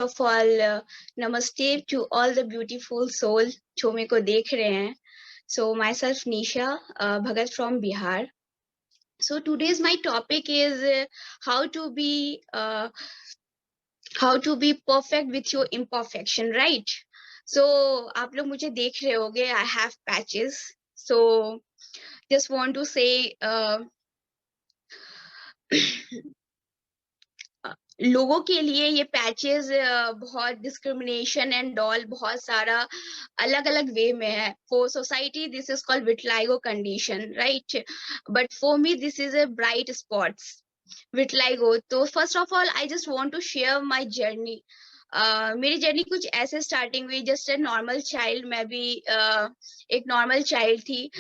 of all, namaste to all the beautiful soul जो मेरे को देख रहे हैं. So myself Nisha Bhagat from Bihar. So today's my topic is how to be uh, how to be perfect with your imperfection, right? So आप लोग मुझे देख रहे होगे. I have patches. So just want to say लोगों के लिए ये पैचेस बहुत डिस्क्रिमिनेशन एंड ऑल बहुत सारा अलग अलग वे में है. For society this is called vitiligo condition, right? But for me this is a bright spots vitiligo. तो first of all I just want to share my journey. मेरी journey कुछ ऐसे स्टार्टिंग हुई. Just a normal child. मैं भी एक normal child थी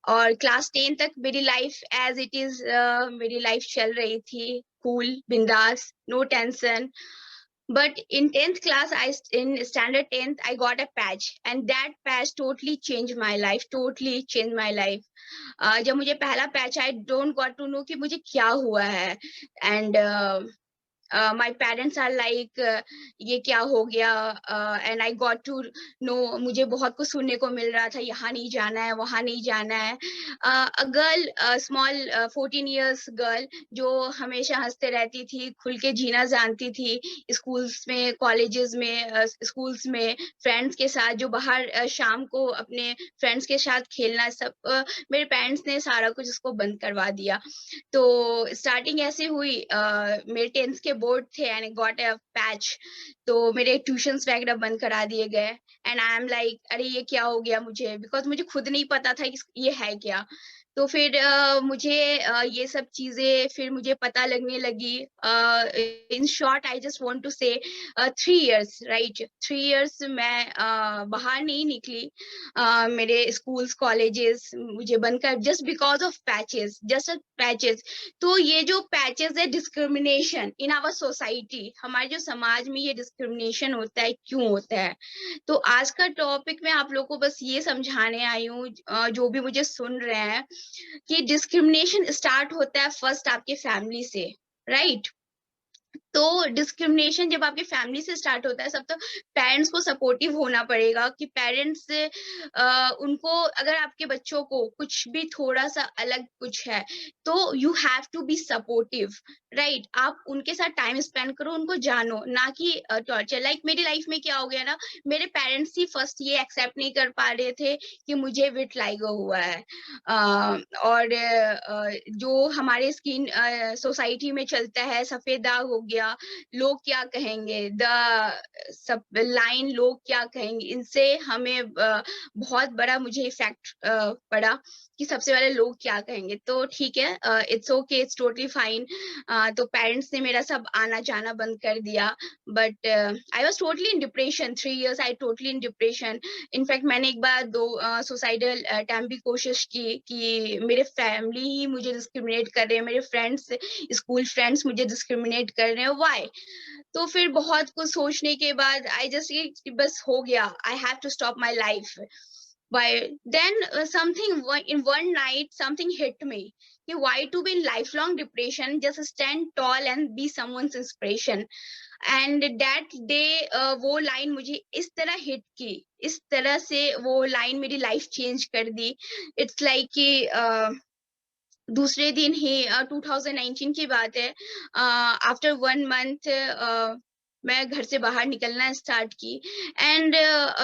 और क्लास 10 तक मेरी लाइफ एज इट इज मेरी लाइफ चल रही थी. Cool, bindas, no tension. But in 10th class, in standard 10th, I got a patch, and that patch totally changed my life. Totally changed my life. जब मुझे पहला patch, I don't got to know कि मुझे क्या हुआ है. And my parents are like ये क्या हो गया. And I got to know, मुझे बहुत कुछ सुनने को मिल रहा था. यहाँ नहीं जाना है, वहाँ नहीं जाना है. A girl, small 14 years girl, जो हमेशा हंसते रहती थी, खुल के जीना जानती थी. स्कूल्स में, कॉलेजेस में, स्कूल्स में फ्रेंड्स के साथ जो बाहर शाम को अपने फ्रेंड्स के साथ खेलना, सब मेरे पेरेंट्स ने सारा कुछ उसको बंद करवा दिया. तो स्टार्टिंग ऐसे हुई. मेरे 10th के बोर्ड थे एंड गॉट अ पैच. तो मेरे ट्यूशंस वगैरह बंद करा दिए गए. एंड आई एम लाइक, अरे ये क्या हो गया मुझे, बिकॉज मुझे खुद नहीं पता था कि ये है क्या. तो फिर मुझे ये सब चीजें फिर मुझे पता लगने लगी. In short I just want to say 3 years, right? 3 years मैं बाहर नहीं निकली. मेरे स्कूल्स कॉलेजेस मुझे बंद कर, just because of patches, just patches. तो ये जो पैचेस है, डिस्क्रिमिनेशन इन आवर सोसाइटी, हमारे जो समाज में ये डिस्क्रिमिनेशन होता है, क्यों होता है? तो आज का टॉपिक में आप लोगों को बस ये समझाने आई हूँ, जो भी मुझे सुन रहे हैं, कि डिस्क्रिमिनेशन स्टार्ट होता है फर्स्ट आपके फैमिली से, राइट? तो डिस्क्रिमिनेशन जब आपके फैमिली से स्टार्ट होता है, सब तो पेरेंट्स को सपोर्टिव होना पड़ेगा. कि पेरेंट्स उनको, अगर आपके बच्चों को कुछ भी थोड़ा सा अलग कुछ है, तो you have to be supportive, right? आप उनके साथ टाइम स्पेंड करो, उनको जानो, ना कि टॉर्चर. लाइक मेरी लाइफ में क्या हो गया ना, मेरे पेरेंट्स ही फर्स्ट ये एक्सेप्ट नहीं कर पा रहे थे कि मुझे विटलाइगो हुआ है. और जो हमारे स्किन सोसाइटी में चलता है, सफेद दाग हो गया, लोग क्या कहेंगे, सब लाइन, लोग क्या कहेंगे, इनसे हमें बहुत बड़ा मुझे इफेक्ट पड़ा कि सबसे पहले लोग क्या कहेंगे. तो ठीक है, it's okay, it's totally fine. तो पेरेंट्स ने मेरा सब आना जाना बंद कर दिया. But I was totally in depression. 3 years I totally in depression. In fact मैंने एक बार 2 सुसाइडल अटेम्प्ट भी कोशिश की कि मेरे फैमिली ही मुझे डिस्क्रिमिनेट कर रहे हैं, मेरे फ्रेंड्स, स्कूल फ्रेंड्स मुझे डिस्क्रिमिनेट कर रहे हैं, व्हाई? तो फिर बहुत कुछ सोचने के बाद आई जस्ट, बस हो गया, I have to stop my life. Why then something in one night something hit me कि why to be in lifelong depression, just stand tall and be someone's inspiration. And that day वो line मुझे इस तरह hit की, इस तरह से वो लाइन मेरी लाइफ चेंज कर दी. इट्स लाइक कि दूसरे दिन ही 2019 की बात है. आफ्टर 1 month मैं घर से बाहर निकलना स्टार्ट की. एंड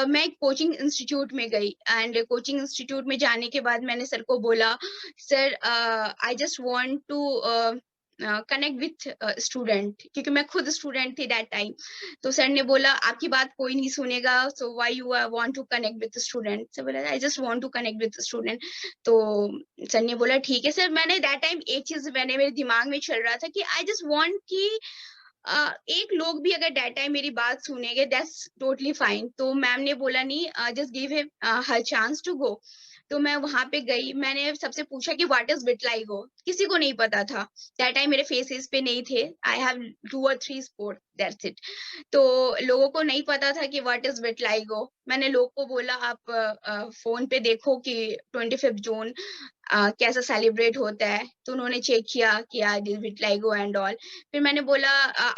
मैं कोचिंग इंस्टीट्यूट में गई. एंड कोचिंग इंस्टीट्यूट में जाने के बाद मैंने सर को बोला, sir I just want to connect with student, क्योंकि मैं खुद स्टूडेंट थी दैट टाइम. तो सर ने बोला, आपकी बात कोई नहीं सुनेगा, so why you want to connect with student? Sir बोला, I just want to connect with student. तो सर ने बोला, ठीक है सर. मैंने दैट टाइम एक चीज मेरे दिमाग में चल रहा था कि आई जस्ट वांट कि एक लोग भी अगर दैट टाइम मेरी बात सुनेंगे, दैट्स टोटली फाइन. तो मैम ने बोला, नहीं, just give him her chance to go. तो मैं वहां पे गई. मैंने सबसे पूछा कि व्हाट इज विटलाइगो. किसी को नहीं पता था दैट टाइम, मेरे फेसेस पे नहीं थे. I have 2 or 3 sport, that's it. तो लोगों को नहीं पता था कि व्हाट इज विटलाइगो. मैंने लोग को बोला, आप फोन पे देखो कि 25 जून कैसा सेलिब्रेट होता है, तो उन्होंने चेक किया कि दिस विटिलिगो एंड ऑल। फिर मैंने बोला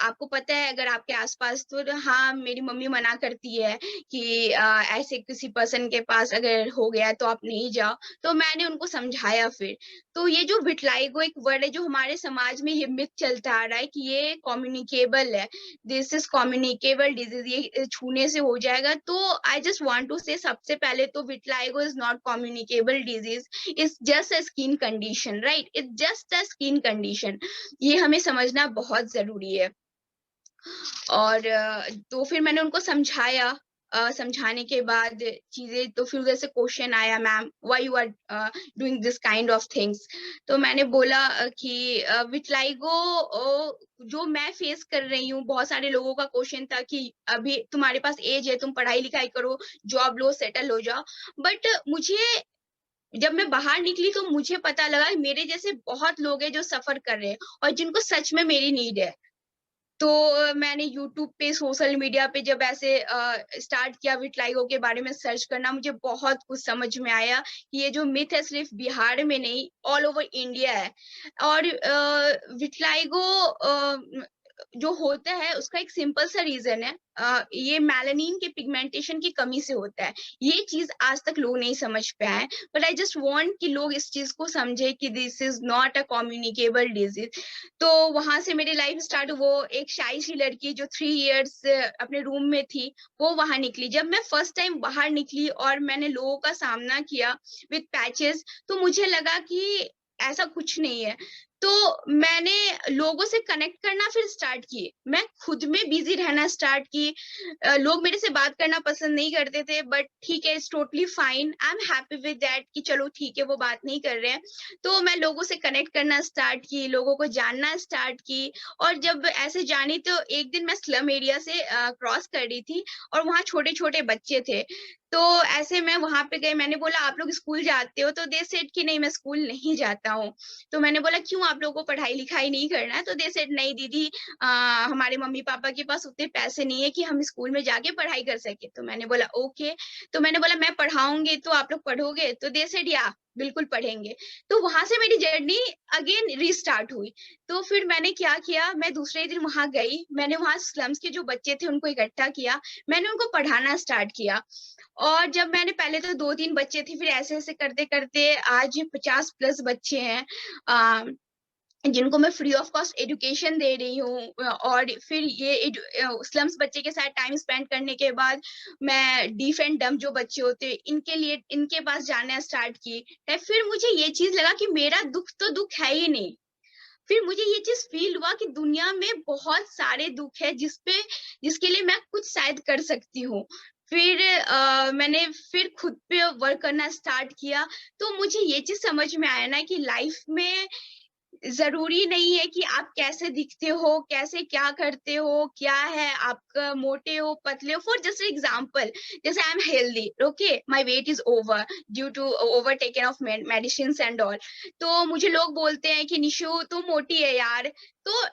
आपको पता है अगर आपके आस-पास, तो हाँ, मेरी मम्मी मना करती है कि ऐसे किसी पर्सन के पास अगर हो गया है तो आप नहीं जाओ। तो मैंने उनको समझाया फिर। तो ये जो विटिलिगो एक वर्ड है जो हमारे समाज में ये मिथ चलता आ रहा है कि ये कम्युनिकेबल है, दिस इज़ कम्युनिकेबल डिजीज़, ये छूने से हो जाएगा। तो आई जस्ट वांट टू से सबसे पहले तो vitiligo is not communicable disease, it's just a skin condition, right? It's just a skin condition. ये हमें समझना बहुत ज़रूरी है। और तो फिर मैंने उनको समझाया। समझाने के बाद चीज़ें, तो फिर उधर से क्वेश्चन आया, ma'am why you are doing this kind of things. तो मैंने बोला कि विटिलिगो जो मैं फेस कर रही हूँ, बहुत सारे लोगों का क्वेश्चन था कि अभी तुम्हारे पास एज है, तुम पढ़ाई-लिखाई करो, जॉब लो, सेटल हो जाओ। बट मुझे, जब मैं बाहर निकली तो मुझे पता लगा मेरे जैसे बहुत लोग हैं जो सफ़र कर रहे हैं और जिनको सच में मेरी नीड है। तो मैंने यूट्यूब पे, सोशल मीडिया पे जब ऐसे स्टार्ट किया विटिलिगो के बारे में सर्च करना, मुझे बहुत कुछ समझ में आया कि ये जो मिथ है सिर्फ बिहार में नहीं, ऑल ओवर इंडिया है। और विटिलिगो जो होता है उसका एक सिंपल सा रीज़न है, ये मेलानिन के पिगमेंटेशन की कमी से होता है। ये चीज़ आज तक लोग नहीं समझ पाए हैं, बट आई जस्ट वांट कि लोग इस चीज़ को समझें कि this is not a communicable disease. तो वहाँ से मेरी लाइफ स्टार्ट। वो एक शाई सी लड़की जो 3 इयर्स अपने रूम में थी, वो वहाँ निकली। जब मैं फर्स्ट टाइम बाहर निकली और मैंने लोगों का सामना किया विथ पैचेज़, तो मुझे लगा कि ऐसा कुछ नहीं है। तो मैंने लोगों से कनेक्ट करना फिर स्टार्ट किए। मैं खुद में बिज़ी रहना स्टार्ट की। लोग मेरे से बात करना पसंद नहीं करते थे, बट ठीक है, it's totally fine. I am happy with that कि चलो ठीक है, वो बात नहीं कर रहे हैं। तो मैं लोगों से कनेक्ट करना स्टार्ट की, लोगों को जानना स्टार्ट की। और जब ऐसे जानी, तो एक दिन मैं स्लम एरिया से क्रॉस कर रही थी और वहाँ छोटे-छोटे बच्चे थे। तो ऐसे मैं वहाँ पे गई, मैंने बोला आप लोग स्कूल जाते हो? तो दे सेड कि नहीं, मैं स्कूल नहीं जाता हूँ। तो मैंने बोला क्यों, आप लोगों को पढ़ाई-लिखाई नहीं करना है? तो दे सेड नहीं दीदी, अ, हमारे मम्मी-पापा के पास उतने पैसे नहीं है कि हम स्कूल में जाके पढ़ाई कर सकें। तो मैंने बोला ओके। तो मैंने बोला मैं पढ़ाऊँगी तो आप लोग पढ़ोगे? तो दे सेड या बिल्कुल पढ़ेंगे। तो वहाँ से मेरी जर्नी अगेन रीस्टार्ट हुई। तो फिर मैंने क्या किया, मैं दूसरे दिन वहाँ गई, मैंने वहाँ स्लम्स के जो बच्चे थे उनको इकट्ठा किया, मैंने उनको पढ़ाना स्टार्ट किया। और जब मैंने, पहले तो 2-3 बच्चे थे, फिर ऐसे-ऐसे करते-करते आज 50 प्लस बच्चे हैं। अ, जिनको मैं फ्री ऑफ कॉस्ट एजुकेशन दे रही हूँ। और फिर ये स्लम्स बच्चे के साथ टाइम स्पेंड करने के बाद मैं डीफ एंड डम्प जो बच्चे होते हैं, इनके लिए इनके पास जाना स्टार्ट की। फिर मुझे ये चीज़ लगा कि मेरा दुःख तो दुःख है ही नहीं। फिर मुझे ये चीज़ फ़ील हुआ कि दुनिया में बहुत सारे दुःख हैं जिसके लिए मैं कुछ शायद कर सकती हूँ। फिर मैंने फिर खुद पे वर्क करना स्टार्ट किया। तो मुझे ये चीज़ समझ में आया ना कि लाइफ़ में ज़रूरी नहीं है कि आप कैसे दिखते हो, कैसे क्या करते हो, क्या है आपका, मोटे हो, पतले हो। फॉर जस्ट एग्ज़ाम्पल, जैसे I am healthy, okay, my weight is over due to overtaken of medicines and all. तो मुझे लोग बोलते हैं कि निशु तुम मोटी है यार। तो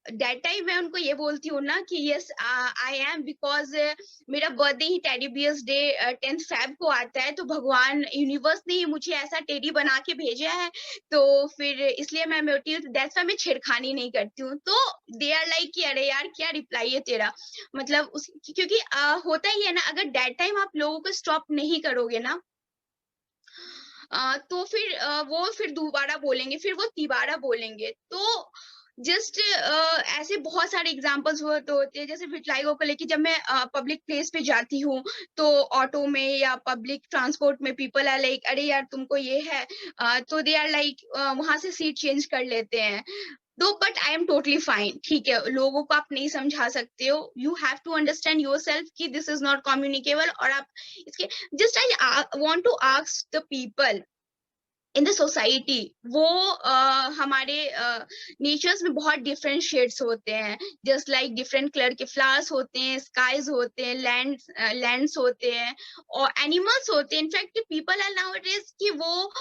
दैट टाइम मैं उनको ये बोलती हूँ ना कि यस आई एम, बिकॉज़ मेरा बर्थडे ही teddy bears day 10th Feb को आता है, तो भगवान, यूनिवर्स ने ही मुझे ऐसा टेडी बना के भेजा है। तो फिर इसलिए मैं मोटी हूँ, दैट्स व्हाई मैं छेड़खानी नहीं करती हूँ। तो दे आर लाइक कि अरे यार क्या रिप्लाई है तेरा? मतलब उस, क्योंकि होता ही है ना, अगर दैट टाइम आप लोगों को स्टॉप नहीं करोगे ना, तो फिर वो फिर दोबारा बोलेंगे, फिर वो तिबारा बोलेंगे। तो जस्ट ऐसे बहुत सारे एग्ज़ाम्पल्स होते हैं, जैसे विटिलिगो को लेके जब मैं पब्लिक प्लेस पे जाती हूँ, तो ऑटो में या पब्लिक ट्रांसपोर्ट में पीपल आर लाइक, "अरे यार तुमको ये है।" तो दे आर लाइक वहाँ से सीट चेंज कर लेते हैं। तो but I am totally fine, ठीक है, लोगों को आप नहीं समझा सकते हो। You have to understand yourself कि दिस इज़ नॉट कम्युनिकेबल। और आप इसके, just I want to ask the people in the society, वो हमारे नेचर्स में बहुत डिफरेंट शेड्स होते हैं, जस्ट लाइक डिफरेंट कलर के फ्लावर्स होते हैं, स्काईज होते हैं, लैंड्स होते हैं और एनिमल्स होते हैं। इनफैक्ट पीपल आर नाउअडेज कि वो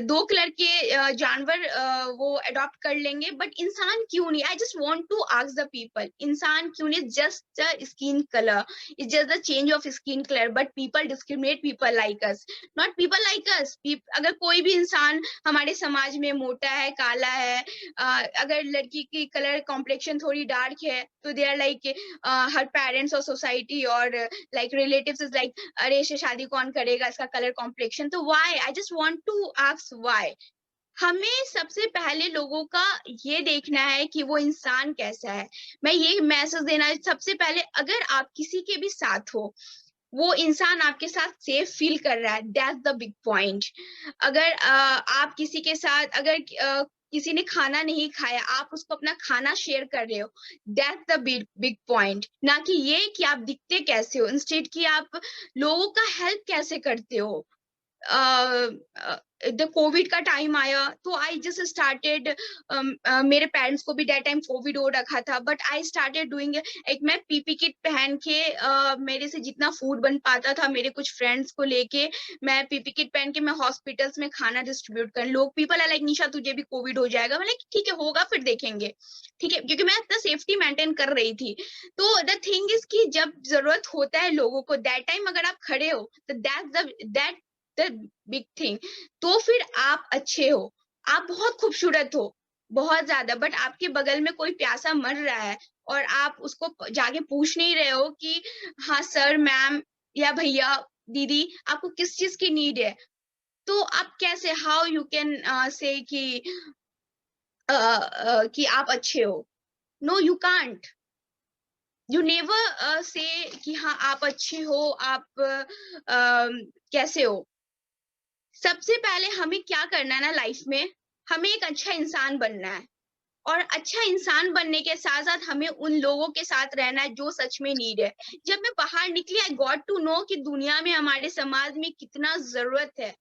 2 कलर के जानवर वो अडॉप्ट कर लेंगे, बट इंसान क्यों नहीं? I just want to ask the people, इंसान क्यों नहीं? Just the skin colour, it's just the change of skin colour, but people discriminate people like us, not people like us. अगर कोई भी इंसान हमारे समाज में मोटा है, काला है, अगर लड़की की कलर कॉम्प्लेक्शन थोड़ी डार्क है, तो they are like her parents और सोसाइटी और लाइक रिलेटिव्स इज लाइक अरे इससे शादी कौन करेगा, इसका कलर कॉम्प्लेक्शन। तो why, I just want to ask why. हमें सबसे पहले लोगों का ये देखना है कि वो इंसान कैसा है। मैं ये मैसेज देना सबसे पहले, अगर आप किसी के भी साथ हो, वो इंसान आपके साथ सेफ फील कर रहा है, दैट्स द बिग पॉइंट। अगर आप किसी के साथ अगर किसी ने खाना नहीं खाया, आप उसको अपना खाना शेयर कर रहे हो, that's the big big point. ना कि ये कि आप दिखते कैसे हो, इंस्टेड कि आप लोगों का हेल्प कैसे करते हो। द कोविड का टाइम आया तो आई जस्ट स्टार्टेड, मेरे पेरेंट्स को भी दैट टाइम कोविड हो रखा था, बट आई स्टार्टेड डूइंग, एक मैं पीपी किट पहन के मेरे से जितना फूड बन पाता था, मेरे कुछ फ्रेंड्स को लेके मैं पीपी किट पहन के मैं हॉस्पिटल्स में खाना डिस्ट्रीब्यूट कर, लोग पीपल आर लाइक निशा तुझे भी कोविड हो जाएगा, मैं लाइक ठीक है होगा फिर देखेंगे, ठीक है, क्योंकि मैं इतना सेफ्टी मेंटेन कर रही थी। तो द थिंग इज कि जब जरूरत होता है लोगों को, दैट टाइम अगर आप खड़े हो, तो दैट द बिग थिंग। तो फिर आप अच्छे हो, आप बहुत खूबसूरत हो, बहुत ज्यादा, बट आपके बगल में कोई प्यासा मर रहा है और आप उसको जाके पूछ नहीं रहे हो कि हाँ सर, मैम या भैया, दीदी आपको किस चीज की नीड है। तो आप कैसे, हाउ यू कैन से कि आप अच्छे हो? No you can't, you never say कि हाँ आप अच्छे हो, आप कैसे हो। सबसे पहले हमें क्या करना है ना लाइफ में, हमें एक अच्छा इंसान बनना है, और अच्छा इंसान बनने के साथ साथ हमें उन लोगों के साथ रहना है जो सच में नीड है। जब मैं बाहर निकली, आई गॉट टू नो कि दुनिया में, हमारे समाज में कितना जरूरत है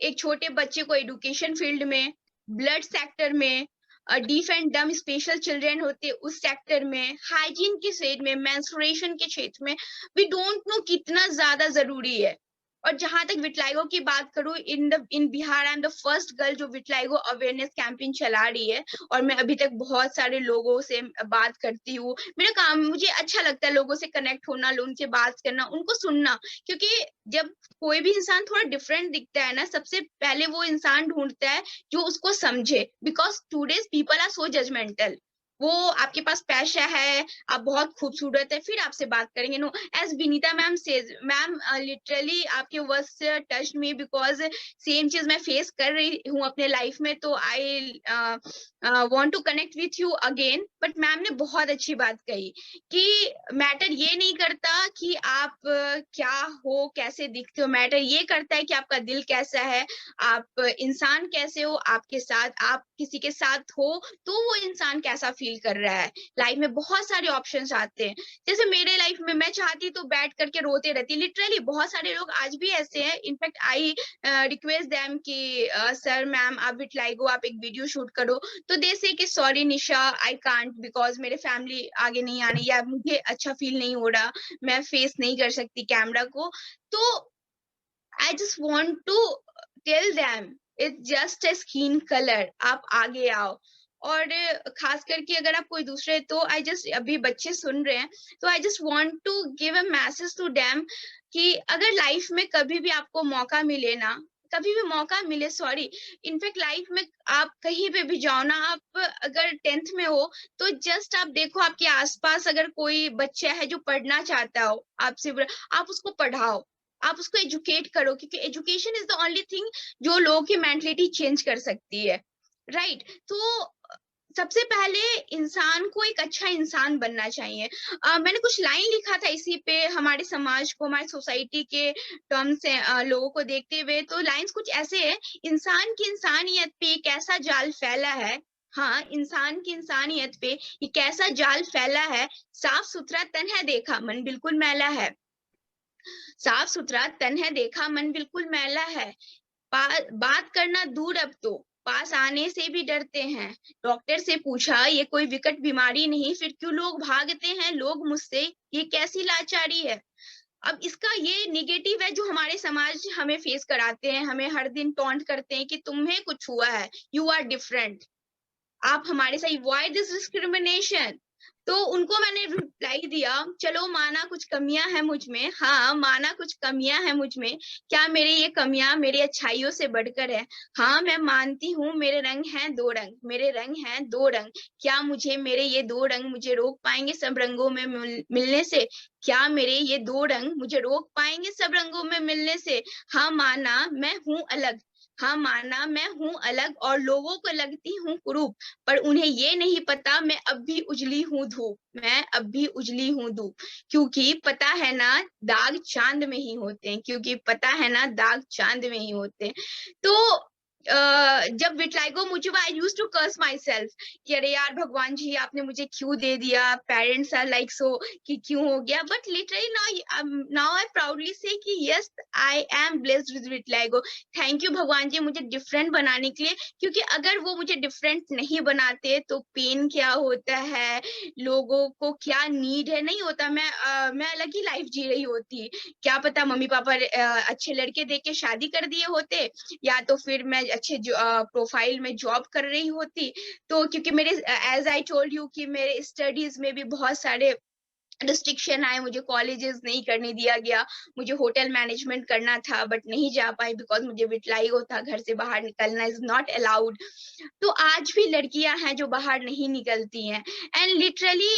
एक छोटे बच्चे को एजुकेशन फील्ड में, ब्लड सेक्टर में, डीफ एंड डम स्पेशल चिल्ड्रन होते उस सेक्टर में, हाइजीन के क्षेत्र में, मेंस्ट्रुएशन के क्षेत्र में, वी डोंट नो कितना ज्यादा जरूरी है। और जहां तक विटलाइगो की बात करूं, in Bihar I am the first girl जो विटलाइगो अवेयरनेस कैंपेन चला रही है, और मैं अभी तक बहुत सारे लोगों से बात करती हूँ। मेरा काम, मुझे अच्छा लगता है लोगों से कनेक्ट होना, उनसे बात करना, उनको सुनना, क्योंकि जब कोई भी इंसान थोड़ा डिफरेंट दिखता है ना, सबसे पहले वो इंसान ढूंढता है जो उसको समझे, because today's people are so judgemental. वो आपके पास पैसा है, आप बहुत खूबसूरत है, फिर आपसे बात करेंगे। No, as Vinita ma'am says, ma'am literally आपके वर्ड्स से टच मी, बिकॉज सेम चीज मैं फेस कर रही हूँ अपने लाइफ में, तो I want to connect with you again. But ma'am ने बहुत अच्छी बात कही कि मैटर ये नहीं करता कि आप क्या हो, कैसे दिखते हो, मैटर ये करता है कि आपका दिल कैसा है, आप इंसान कैसे हो, आपके साथ, आप किसी के साथ हो तो वो इंसान कैसा फील कर रहा है। लाइफ में बहुत सारे ऑप्शंस आते हैं, जैसे मेरे लाइफ में मैं चाहती तो बैठ करके रोते रहती, लिटरली बहुत सारे लोग आज भी ऐसे हैं। इनफैक्ट आई रिक्वेस्ट देम कि सर मैम आप विटलाइगो आप एक वीडियो शूट करो, तो दे से कि sorry Nisha I can't, because मेरे फैमिली आगे नहीं आने, या मुझे अच्छा फील नहीं हो रहा, मैं फेस नहीं कर सकती कैमरा को। तो I just want to tell them it's just a skin colour, आप आगे आओ। और खास करके अगर आप कोई दूसरे, तो आई जस्ट, अभी बच्चे सुन रहे हैं, तो I just want to give a message to them कि अगर लाइफ में कभी भी आपको मौका मिले ना, कभी भी मौका मिले, सॉरी, इनफैक्ट लाइफ में आप कहीं पे भी जाओ ना, आप अगर 10th में हो तो जस्ट आप देखो आपके आसपास अगर कोई बच्चा है जो पढ़ना चाहता हो आपसे, आप उसको पढ़ाओ, आप उसको एजुकेट करो, क्योंकि education is the only thing जो लोगों की मेंटलिटी चेंज कर सकती है, राइट? तो सबसे पहले इंसान को एक अच्छा इंसान बनना चाहिए। मैंने कुछ लाइन लिखा था इसी पे, हमारे समाज को, हमारी सोसाइटी के टर्म से लोगों को देखते हुए, तो लाइंस कुछ ऐसे है, इंसान की इंसानियत पे एक ऐसा जाल फैला है, हाँ इंसान की इंसानियत पे ये कैसा जाल फैला है, साफ सुथरा तन है देखा मन बिल्कुल मैला है, साफ सुथरा तन है देखा मन बिल्कुल मैला है, बात करना दूर अब तो पास आने से भी डरते हैं, डॉक्टर से पूछा ये कोई विकट बीमारी नहीं, फिर क्यों लोग भागते हैं लोग मुझसे, ये कैसी लाचारी है। अब इसका ये निगेटिव है जो हमारे समाज हमें फेस कराते हैं, हमें हर दिन टॉन्ट करते हैं कि तुम्हें कुछ हुआ है, यू आर डिफरेंट, आप हमारे साथ, व्हाई दिस डिस्क्रिमिनेशन। तो उनको मैंने रिप्लाई दिया, चलो माना कुछ कमियाँ हैं मुझ में, हाँ, माना कुछ कमियाँ हैं मुझ में, क्या मेरी ये कमियाँ मेरी अच्छाइयों से बढ़कर है? हाँ, मैं मानती हूँ मेरे रंग हैं 2 रंग, मेरे रंग हैं 2 रंग। क्या मुझे मेरे ये 2 रंग मुझे रोक पाएँगे सब रंगों में मिलने से? क्या मेरे ये 2 रंग मुझे रोक पाएँगे सब रंगों में मिलने से? हाँ, माना मैं हूँ अलग, हाँ, माना मैं हूँ अलग और लोगों को लगती हूँ कुरूप, पर उन्हें ये नहीं पता मैं अब भी उजली हूँ धूप, मैं अब भी उजली हूँ धूप। क्योंकि पता है ना दाग चाँद में ही होते हैं, क्योंकि पता है ना दाग चाँद में ही होते हैं। तो जब विटलाइगो मुझे I used to curse myself कि अरे यार भगवान जी आपने मुझे क्यों दे दिया? पेरेंट्स आर लाइक सो कि क्यों हो गया? But literally now I proudly say कि yes I am blessed with vitiligo. Thank you भगवान जी मुझे डिफरेंट बनाने के लिए, क्योंकि अगर वो मुझे डिफरेंट नहीं बनाते तो पेन क्या होता है, लोगों को क्या नीड है, नहीं होता। मैं अलग ही लाइफ जी रही होती। क्या पता मम्मी-पापा अच्छे लड़के देख के शादी कर दिए होते, या तो फिर मैं अच्छे प्रोफाइल में जॉब कर रही होती। तो क्योंकि मेरे एज़ आई टोल्ड यू कि मेरे स्टडीज़ में भी बहुत सारे रिस्ट्रिक्शन आए, मुझे कॉलेजेस नहीं करने दिया गया, मुझे होटल मैनेजमेंट करना था बट नहीं जा पाई बिकॉज़ मुझे विटलाइगो था, घर से बाहर निकलना इज़ नॉट अलाउड। तो आज भी लड़कियाँ हैं जो बाहर नहीं निकलती हैं एंड लिटरली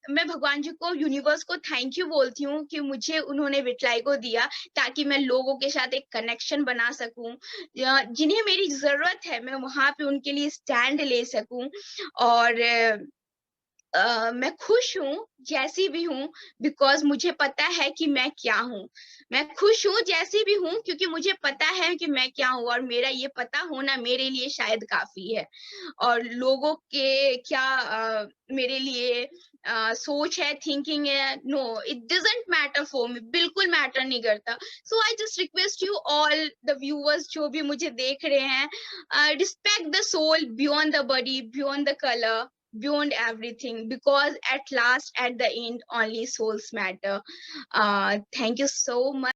मैं भगवान जी को, यूनिवर्स को थैंक यू बोलती हूँ कि मुझे उन्होंने विटलाइगो दिया ताकि मैं लोगों के साथ एक कनेक्शन बना सकूँ। जिन्हें मेरी ज़रूरत है, मैं वहाँ पे उनके लिए स्टैंड ले सकूँ और मैं खुश हूँ, जैसी भी हूँ बिकॉज़ मुझे पता है कि मैं क्या हूँ। मैं खुश हूँ जैसी भी हूँ क्योंकि मुझे पता है कि मैं क्या हूँ और मेरा ये पता होना मेरे लिए शायद काफ़ी है। और लोगों के क्या मेरे लिए सोच है, थिंकिंग है, no it doesn't matter for me, बिल्कुल मैटर नहीं करता। So I just request you all the viewers जो भी मुझे देख रहे हैं, respect the soul beyond the body, beyond the colour, beyond everything, because at last at the end only souls matter. Thank you so much.